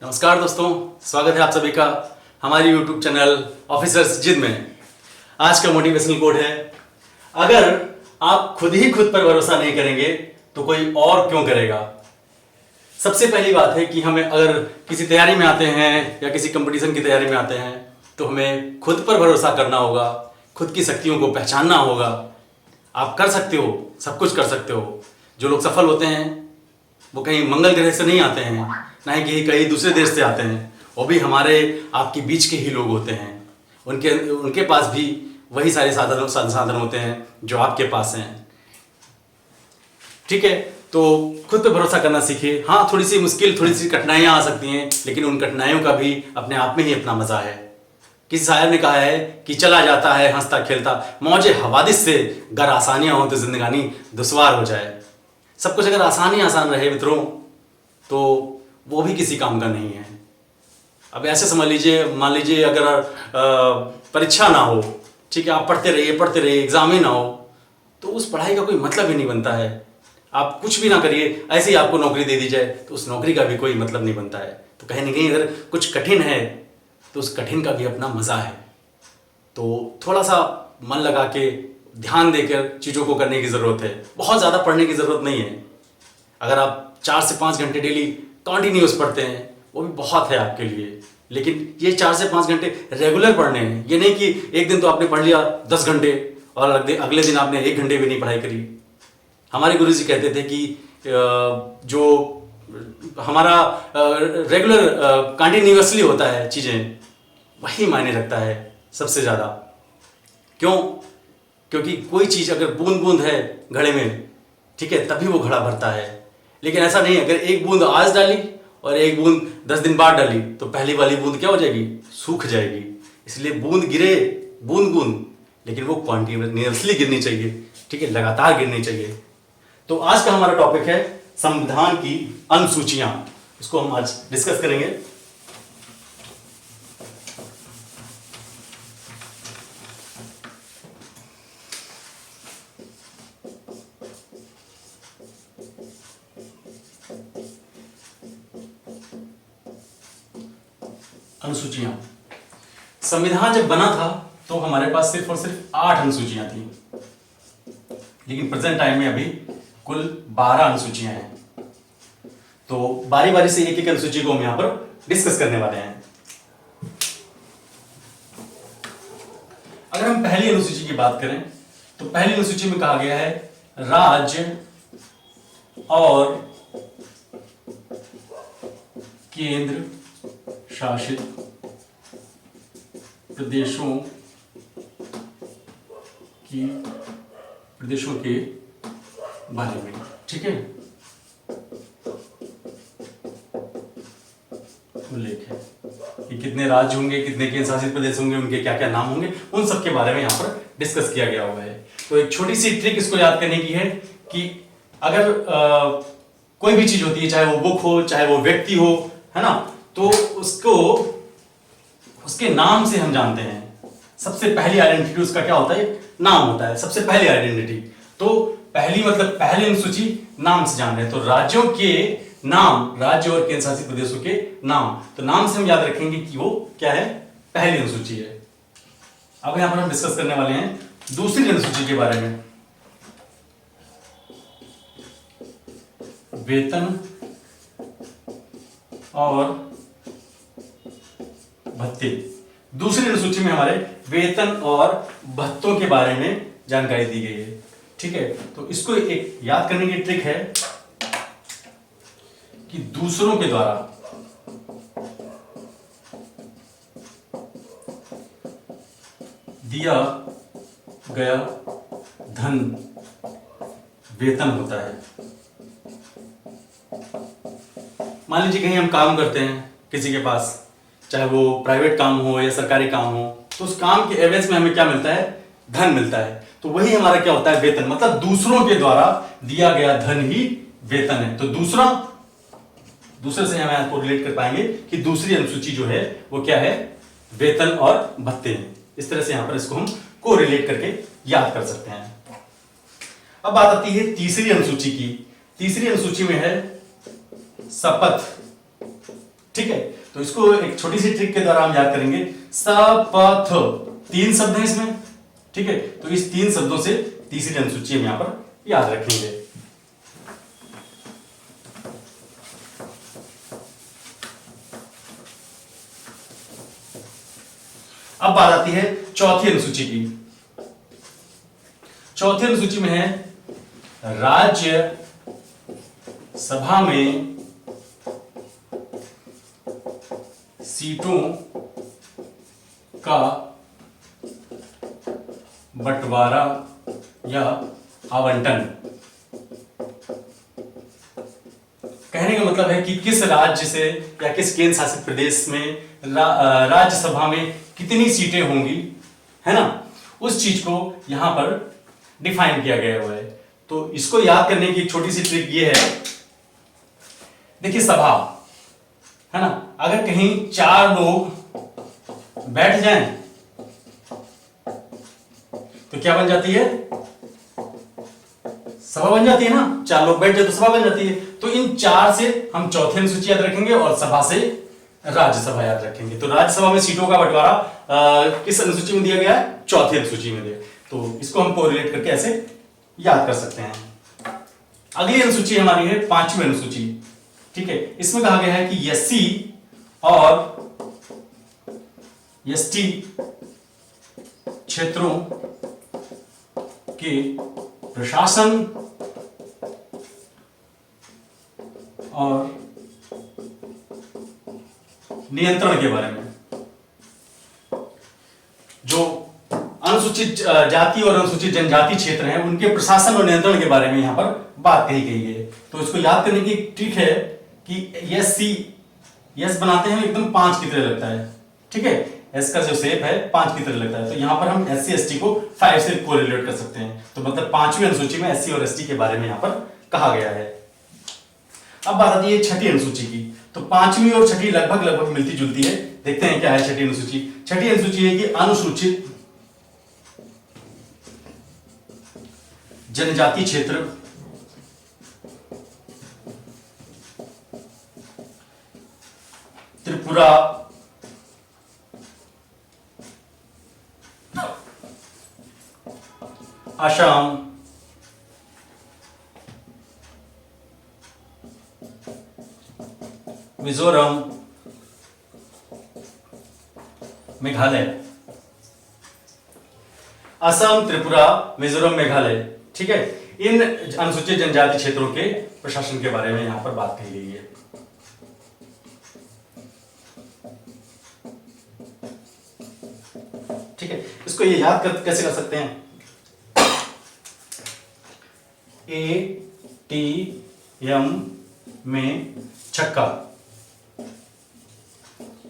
नमस्कार दोस्तों, स्वागत है आप सभी का हमारी YouTube चैनल ऑफिसर्स जिद में। आज का मोटिवेशनल कोड है, अगर आप खुद ही खुद पर भरोसा नहीं करेंगे तो कोई और क्यों करेगा। सबसे पहली बात है कि हमें अगर किसी तैयारी में आते हैं या किसी कंपटीशन की तैयारी में आते हैं तो हमें खुद पर भरोसा करना होगा, खुद की शक्तियों को पहचानना होगा। आप कर सकते हो, सब कुछ कर सकते हो। जो लोग सफल होते हैं वो कहीं मंगल ग्रह से नहीं आते हैं, ना ही कहीं दूसरे देश से आते हैं, वो भी हमारे आपके बीच के ही लोग होते हैं। उनके पास भी वही सारे साधन होते हैं जो आपके पास हैं। ठीक है, तो खुद पे भरोसा करना सीखिए। हाँ, थोड़ी सी मुश्किल, थोड़ी सी कठिनाइयाँ आ सकती हैं, लेकिन उन कठिनाइयों का भी अपने आप में ही अपना मजा है। किसी शायर ने कहा है कि चला जाता है हंसता खेलता मौजे हवादिस से, अगर आसानियाँ हो तो जिंदगानी दुश्वार हो जाए। सब कुछ अगर आसान रहे मित्रों तो वो भी किसी काम का नहीं है। अब ऐसे समझ लीजिए, मान लीजिए अगर परीक्षा ना हो, ठीक है, आप पढ़ते रहिए, एग्जाम ही ना हो, तो उस पढ़ाई का कोई मतलब ही नहीं बनता है। आप कुछ भी ना करिए, ऐसे ही आपको नौकरी दे दी जाए तो उस नौकरी का भी कोई मतलब नहीं बनता है। तो कहीं ना कहीं अगर कुछ कठिन है तो उस कठिन का भी अपना मजा है। तो थोड़ा सा मन लगा के, ध्यान देकर चीज़ों को करने की ज़रूरत है। बहुत ज़्यादा पढ़ने की ज़रूरत नहीं है। अगर आप 4 से 5 घंटे डेली कॉन्टिन्यूस पढ़ते हैं वो भी बहुत है आपके लिए, लेकिन ये 4 से 5 घंटे रेगुलर पढ़ने हैं। ये नहीं कि एक दिन तो आपने पढ़ लिया 10 घंटे और अगले दिन आपने 1 घंटे भी नहीं पढ़ाई करी। हमारे गुरुजी कहते थे कि जो हमारा रेगुलर कंटिन्यूअसली होता है चीज़ें, वही मायने रखता है सबसे ज़्यादा। क्यों? क्योंकि कोई चीज़ अगर बूंद बूंद है घड़े में, ठीक है, तभी वो घड़ा भरता है। लेकिन ऐसा नहीं, अगर एक बूंद आज डाली और एक बूंद 10 दिन बाद डाली तो पहली वाली बूंद क्या हो जाएगी? सूख जाएगी। इसलिए बूंद गिरे बूंद बूंद, लेकिन वो कॉन्टिन्यूअसली गिरनी चाहिए, ठीक है, लगातार गिरनी चाहिए। तो आज का हमारा टॉपिक है संविधान की अनुसूचियां। इसको हम आज डिस्कस करेंगे। अनुसूचियां, संविधान जब बना था तो हमारे पास सिर्फ और सिर्फ 8 अनुसूचियां थी, लेकिन प्रेजेंट टाइम में अभी कुल 12 अनुसूचियां हैं। तो बारी बारी से एक एक अनुसूची को हम यहां पर डिस्कस करने वाले हैं। अगर हम पहली अनुसूची की बात करें तो पहली अनुसूची में कहा गया है राज्य और केंद्र शासित प्रदेशों के बारे में, ठीक है, उल्लेख है कि कितने राज्य होंगे, कितने केंद्र शासित प्रदेश होंगे, उनके क्या क्या नाम होंगे, उन सब के बारे में यहाँ पर डिस्कस किया गया हुआ है। तो एक छोटी सी ट्रिक इसको याद करने की है कि अगर कोई भी चीज होती है, चाहे वो बुक हो, चाहे वो व्यक्ति हो, है ना, तो उसको उसके नाम से हम जानते हैं। सबसे पहली आइडेंटिटी उसका क्या होता है? नाम होता है, सबसे पहली आइडेंटिटी। तो पहली मतलब पहली अनुसूची नाम से जान रहे हैं, तो राज्यों के नाम, राज्य और केंद्र शासित प्रदेशों के नाम, तो नाम से हम याद रखेंगे कि वो क्या है? पहली अनुसूची है। अब यहां पर हम डिस्कस करने वाले हैं दूसरी अनुसूची के बारे में, वेतन और भत्ते। दूसरी अनुसूची में हमारे वेतन और भत्तों के बारे में जानकारी दी गई है, ठीक है। तो इसको एक याद करने की ट्रिक है कि दूसरों के द्वारा दिया गया धन वेतन होता है। मान लीजिए कहीं हम काम करते हैं किसी के पास, चाहे वो प्राइवेट काम हो या सरकारी काम हो, तो उस काम के एवज में हमें क्या मिलता है? धन मिलता है। तो वही हमारा क्या होता है? वेतन। मतलब दूसरों के द्वारा दिया गया धन ही वेतन है। तो दूसरे से हम आपको रिलेट कर पाएंगे कि दूसरी अनुसूची जो है वो क्या है? वेतन और भत्ते हैं। इस तरह से यहां पर इसको हम को रिलेट करके याद कर सकते हैं। अब बात आती है तीसरी अनुसूची की। तीसरी अनुसूची में है शपथ, ठीक है, तो इसको एक छोटी सी ट्रिक के द्वारा हम याद करेंगे। शपथ, 3 शब्द हैं इसमें, ठीक है, तो इस 3 शब्दों से तीसरी अनुसूची हम यहां पर याद रखेंगे। अब बात आती है चौथी अनुसूची की। चौथी अनुसूची में है राज्य सभा में सीटों का बंटवारा या आवंटन। कहने का मतलब है कि किस राज्य से या किस केंद्र शासित प्रदेश में राज्यसभा में कितनी सीटें होंगी, है ना, उस चीज को यहां पर डिफाइन किया गया हुआ है। तो इसको याद करने की एक छोटी सी ट्रिक ये है, देखिए सभा, है ना, अगर कहीं 4 लोग बैठ जाएं तो क्या बन जाती है, सभा बन जाती है ना। 4 लोग बैठ जाए तो सभा बन जाती है। तो इन 4 से हम चौथी अनुसूची याद रखेंगे और सभा से राज्यसभा याद रखेंगे। तो राज्यसभा में सीटों का बंटवारा किस अनुसूची में दिया गया है, चौथी अनुसूची में दिया। तो इसको हम कोरिलेट करके ऐसे याद कर सकते हैं। अगली अनुसूची हमारी है 5वीं अनुसूची, ठीक है। इसमें कहा गया है कि एससी और एसटी क्षेत्रों के प्रशासन और नियंत्रण के बारे में, जो अनुसूचित जाति और अनुसूचित जनजाति क्षेत्र हैं उनके प्रशासन और नियंत्रण के बारे में यहां पर बात कही गई है। तो इसको याद करने की ट्रिक है कि यस बनाते हैं एकदम 5 की तरह लगता है, ठीक है, एस का जो शेप है 5 की तरह लगता है। तो यहां पर हम एससी एसटी को 5 से कोरिलेट कर सकते हैं। तो मतलब 5वीं अनुसूची में एससी और एसटी के बारे में यहां पर कहा गया है। अब बात आती है छठी अनुसूची की। तो 5वीं और छठी लगभग मिलती जुलती है। देखते हैं क्या है छठी अनुसूची। छठी अनुसूची है कि अनुसूचित जनजाति क्षेत्र त्रिपुरा, असम, मिजोरम, मेघालय। असम, त्रिपुरा, मिजोरम, मेघालय, ठीक है। इन अनुसूचित जनजाति क्षेत्रों के प्रशासन के बारे में यहां पर बात कही गई है। ठीक है, इसको ये कैसे कर सकते हैं, एटीएम में छक्का।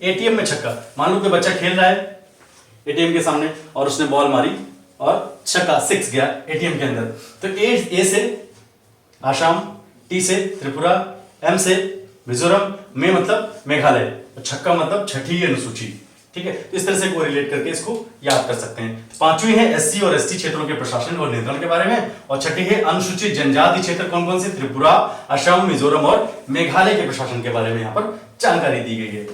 एटीएम में छक्का, मान लो कोई बच्चा खेल रहा है एटीएम के सामने और उसने बॉल मारी और छक्का 6 गया एटीएम के अंदर। तो ए से आसाम, टी से त्रिपुरा, एम से मिजोरम, में मतलब मेघालय, छक्का मतलब छठी अनुसूची, ठीक है। तो इस तरह से कोरिलेट करके इसको याद कर सकते हैं। 5वीं है एससी और एसटी क्षेत्रों के प्रशासन और नियंत्रण के बारे में, और छठी है अनुसूचित जनजाति क्षेत्र कौन कौन से, त्रिपुरा, असम, मिजोरम और मेघालय के प्रशासन के बारे में यहां पर जानकारी दी गई है।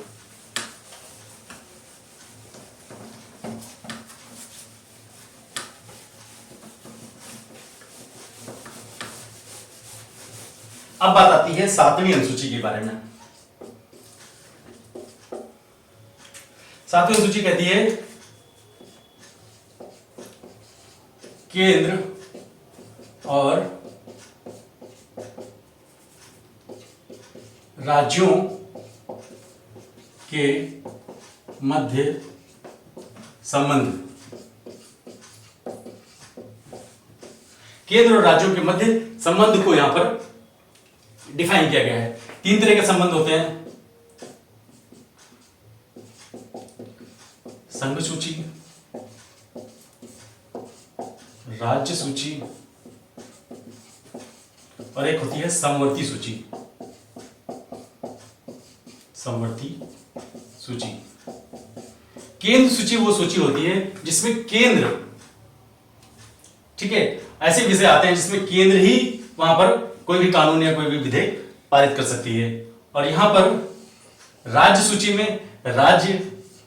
अब बात आती है 7वीं अनुसूची के बारे में। 7वीं अनुसूची कहती है केंद्र और राज्यों के मध्य संबंध। केंद्र और राज्यों के मध्य संबंध को यहां पर डिफाइन किया गया है। 3 तरह के संबंध होते हैं, संघ सूची, राज्य सूची और एक होती है समवर्ती सूची। समवर्ती सूची, केंद्र सूची वो सूची होती है जिसमें केंद्र, ठीक है, ऐसे विषय आते हैं जिसमें केंद्र ही वहां पर कोई भी कानून या कोई भी विधेयक पारित कर सकती है। और यहां पर राज्य सूची में राज्य,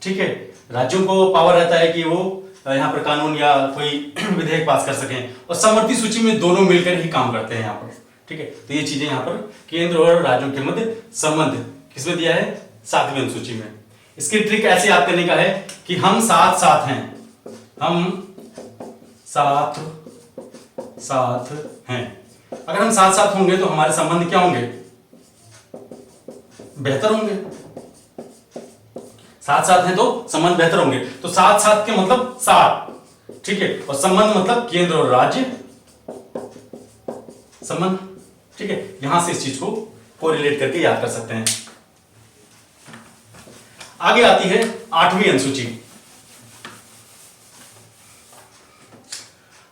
ठीक है, राज्यों को पावर रहता है कि वो यहाँ पर कानून या कोई विधेयक पास कर सकें, और समवर्ती सूची में दोनों मिलकर ही काम करते हैं यहाँ पर, ठीक है। तो ये चीजें यहाँ पर केंद्र और राज्यों के मध्य संबंध किसमें दिया है, 7वीं अनुसूची में। इसकी ट्रिक ऐसे याद करने का है कि हम साथ साथ हैं, हम साथ साथ हैं। अगर हम साथ साथ होंगे तो हमारे संबंध क्या होंगे, बेहतर होंगे। साथ साथ हैं तो संबंध बेहतर होंगे। तो साथ साथ के मतलब साथ, ठीक है, और संबंध मतलब केंद्र और राज्य संबंध, ठीक है। यहां से इस चीज को कोरिलेट करके याद कर सकते हैं। आगे आती है 8वीं अनुसूची।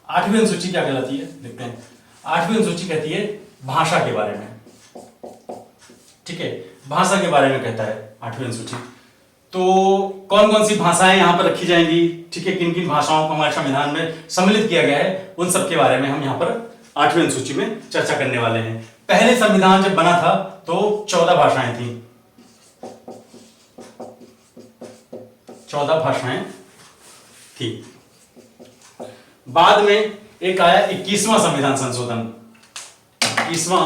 8वीं अनुसूची क्या कहलाती है, देखते हैं। 8वीं अनुसूची कहती है भाषा के बारे में, ठीक है, भाषा के बारे में कहता है 8वीं अनुसूची। तो कौन कौन सी भाषाएं यहां पर रखी जाएंगी, ठीक है, किन किन भाषाओं को हमारे संविधान में सम्मिलित किया गया है, उन सब के बारे में हम यहां पर 8वीं अनुसूची में चर्चा करने वाले हैं। पहले संविधान जब बना था तो 14 भाषाएं थी, 14 भाषाएं थी। बाद में एक आया 21वां संविधान संशोधन, 21वां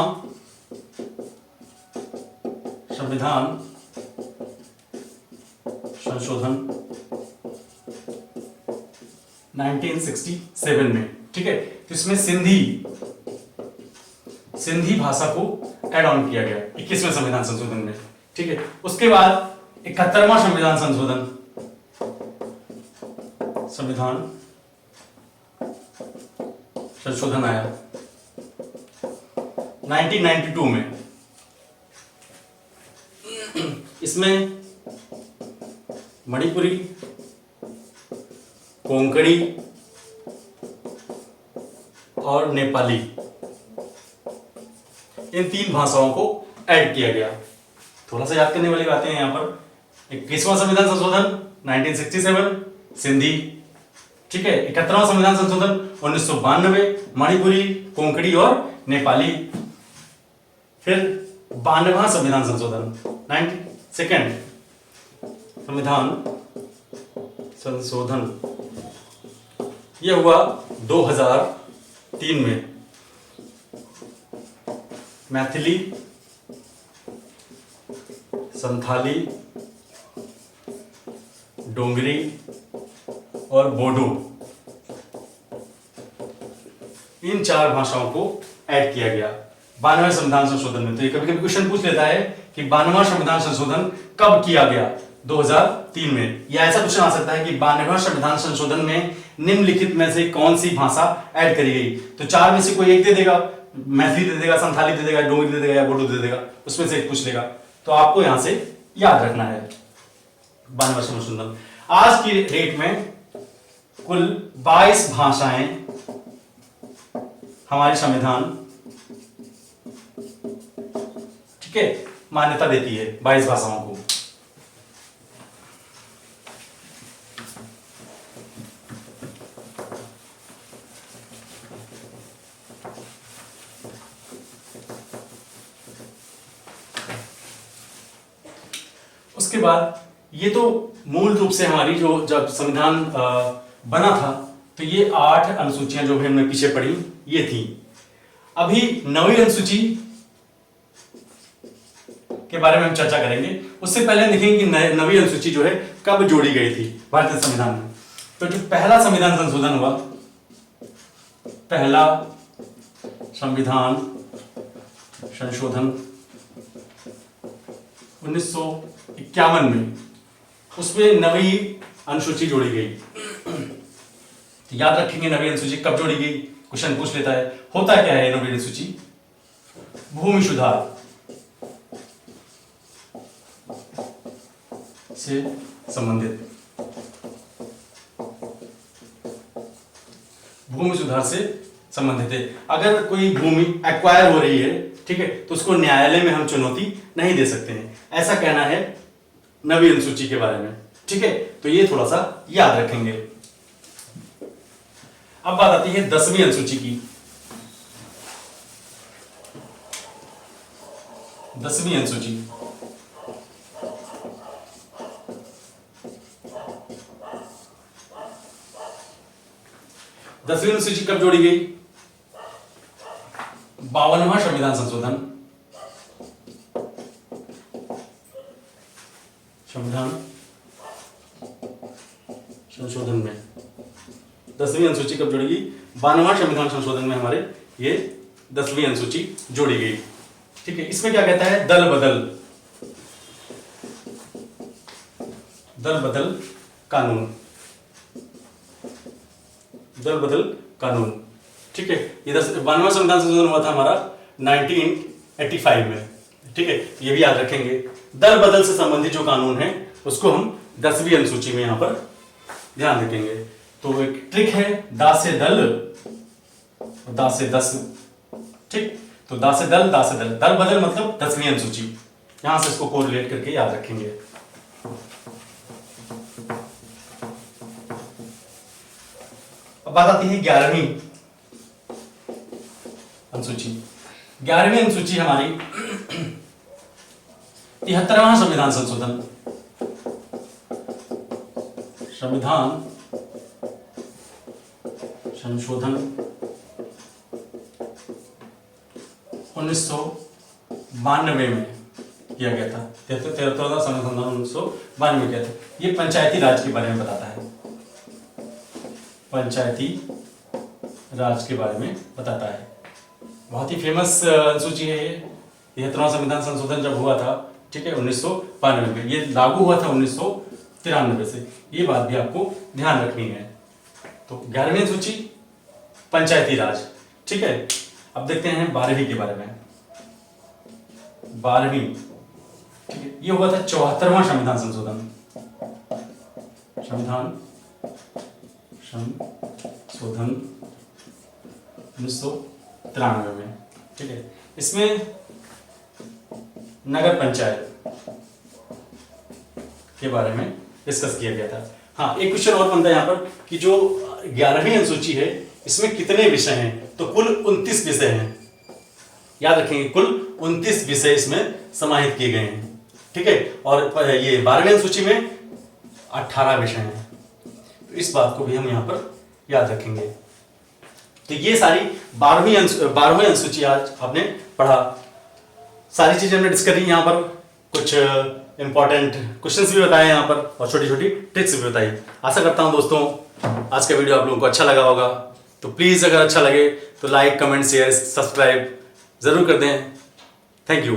संविधान संशोधन 1967 में, ठीक है। तो इसमें सिंधी भाषा को ऐड ऑन किया गया 21वें संविधान संशोधन में, ठीक है। उसके बाद 71वां संविधान संशोधन आया 1992 में। इसमें मणिपुरी, कोंकणी और नेपाली, इन 3 भाषाओं को ऐड किया गया। थोड़ा सा याद करने वाली बातें हैं यहां पर। 21वां संविधान संशोधन 1967 सिंधी, ठीक है। 71वां संविधान संशोधन 1992 मणिपुरी, कोंकणी और नेपाली। फिर 92वां संविधान संशोधन 92nd संविधान संशोधन, यह हुआ 2003 में। मैथिली, संथाली, डोंगरी और बोडो, इन 4 भाषाओं को ऐड किया गया 92वें संविधान संशोधन में। तो ये कभी कभी क्वेश्चन पूछ लेता है कि 92वां संविधान संशोधन कब किया गया, 2003 में। या ऐसा क्वेश्चन आ सकता है कि 92वां संविधान संशोधन में निम्नलिखित में से कौन सी भाषा ऐड करी गई। तो 4 में से कोई एक दे देगा, मैथिली दे देगा, संथाली दे देगा, डोगरी दे देगा या बोडो दे देगा, उसमें से एक पूछ लेगा। तो आपको यहां से याद रखना है 92वां संशोधन। आज की डेट में कुल 22 भाषाएं हमारे संविधान, ठीक है, मान्यता देती है 22 भाषाओं को। उसके बाद ये तो मूल रूप से हमारी जो जब संविधान बना था तो ये 8 अनुसूचियां जो भी हमने पीछे पढ़ी ये थी। अभी 9वीं अनुसूची के बारे में हम चर्चा करेंगे। उससे पहले देखेंगे कि 9वीं अनुसूची जो है कब जोड़ी गई थी भारतीय संविधान में। तो जो पहला संविधान संशोधन हुआ, पहला संविधान संशोधन 1951 में, उसमें 9वीं अनुसूची जोड़ी गई। तो याद रखेंगे 9वीं अनुसूची कब जोड़ी गई, क्वेश्चन पूछ लेता है। होता क्या है 9वीं अनुसूची, भूमि सुधार से संबंधित, भूमि सुधार से संबंधित है। अगर कोई भूमि एक्वायर हो रही है, ठीक है, तो उसको न्यायालय में हम चुनौती नहीं दे सकते हैं, ऐसा कहना है 9वीं अनुसूची के बारे में, ठीक है। तो ये थोड़ा सा याद रखेंगे। अब बात आती है 10वीं अनुसूची की। 10वीं अनुसूची 10वीं अनुसूची कब जोड़ी गई? 52वां संविधान संशोधन में 10वीं अनुसूची कब जोड़ी गई? 52वां संविधान संशोधन में हमारे ये 10वीं अनुसूची जोड़ी गई। ठीक है, इसमें क्या कहता है? दल बदल कानून, दल बदल कानून। ठीक है, ये 52वां संविधान संशोधन हुआ था हमारा 1985 में। ठीक है, ये भी याद रखेंगे। दल बदल से संबंधित जो कानून है उसको हम 10वीं अनुसूची में यहां पर ध्यान रखेंगे। तो एक ट्रिक है, दा से दल, दा से दस। ठीक, तो दा से दल, दल बदल मतलब 10वीं अनुसूची। यहां से इसको कोरिलेट करके याद रखेंगे। अब बात आती है 11वीं अनुसूची। 11वीं अनुसूची हमारी 73वां संविधान संशोधन, संविधान संशोधन 1992 में किया गया था। 73वां संविधान 1992 में किया था। ये पंचायती राज के बारे में बताता है, पंचायती राज के बारे में बताता है। बहुत ही फेमस अनुसूची है ये। 73वां संविधान संशोधन जब हुआ था, ठीक है, 1992 में, ये लागू हुआ था 1993 से। ये बात भी आपको ध्यान रखनी है। तो 11वीं अनुसूची पंचायती राज। ठीक है, अब देखते हैं 12वीं के बारे में। 12वीं, ठीक है, ये हुआ था 74वां संविधान संशोधन, संविधान संशोधन 1993 में। ठीक है, इसमें नगर पंचायत के बारे में डिस्कस किया गया था। हाँ, एक क्वेश्चन और बनता है यहाँ पर कि जो 11वीं अनुसूची है इसमें कितने विषय हैं? तो कुल 29 विषय हैं। याद रखेंगे, कुल 29 विषय इसमें समाहित किए गए हैं। ठीक है, और ये 12वीं अनुसूची में 18 विषय हैं। तो इस बात को भी हम यहाँ पर याद रखेंगे। तो ये सारी 12वीं अनुसूची आज आपने पढ़ा। सारी चीजें हमने डिस्कस की यहाँ पर, कुछ इंपॉर्टेंट क्वेश्चंस भी बताए यहाँ पर और छोटी छोटी ट्रिक्स भी बताई। आशा करता हूँ दोस्तों आज का वीडियो आप लोगों को अच्छा लगा होगा। तो प्लीज़ अगर अच्छा लगे तो लाइक, कमेंट, शेयर, सब्सक्राइब ज़रूर कर दें। Thank you.